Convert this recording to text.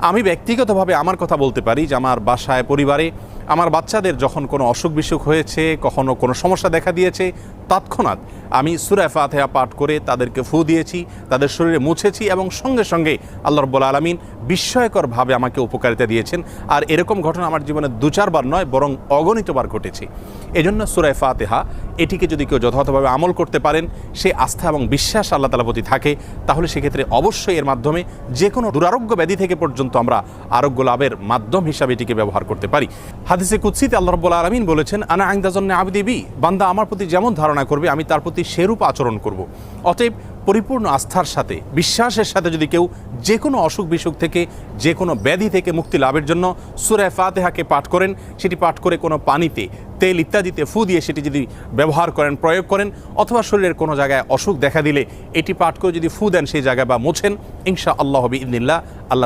আমি ব্যক্তিগতভাবে আমার কথা বলতে পারি যে আমার বাসায় পরিবারে আমার বাচ্চাদের যখন কোনো অসুখ বিসুখ হয়েছে, কখনো কোনো সমস্যা দেখা দিয়েছে, তৎক্ষণাৎ আমি সূরা ফাতিহা পাঠ করে তাদেরকে ফু দিয়েছি, তাদের শরীরে মুছেছি এবং সঙ্গে সঙ্গে আল্লাহ রাব্বুল আলামিন বিস্ময়করভাবে আমাকে উপকারিতা দিয়েছেন। আর এরকম ঘটনা আমার জীবনে ২-৪ বার নয়, বরং অগণিতবার ঘটেছে। এজন্য সূরা ফাতিহা এটিকে যদি কেউ যথাযথভাবে আমল করতে পারেন, সে আস্থা এবং বিশ্বাস আল্লাহ তাআলার প্রতি থাকে, তাহলে সেক্ষেত্রে অবশ্যই এর মাধ্যমে যে কোনো দুরারোগ্য ব্যাধি থেকে পর্যন্ত আমরা আরোগ্য লাভের মাধ্যম হিসাবে এটিকে ব্যবহার করতে পারি। হাদিসে কুদসিতে আল্লাহ রাব্বুল আলামিন বলেছেন, আনা ইনদা যন্নি আবদি বি, বান্দা আমার প্রতি যেমন ধারণা করবে আমি তার প্রতি সেরূপ আচরণ করব। অতএব পরিপূর্ণ আস্থার সাথে, বিশ্বাসের সাথে যদি কেউ যে কোনো অসুখ বিসুখ থেকে, যে কোনো ব্যাধি থেকে মুক্তি লাভের জন্য সূরা ফাতিহাকে পাঠ করেন, সেটি পাঠ করে কোনো পানিতে, তেল ইত্যাদিতে ফু দিয়ে সেটি যদি ব্যবহার করেন, প্রয়োগ করেন, অথবা শরীরের কোনো জায়গায় অসুখ দেখা দিলে এটি পাঠ করে যদি ফু দেন সেই জায়গায় বা মোছেন, ইনশাআল্লাহ বিইذনিল্লাহ আল্লাহ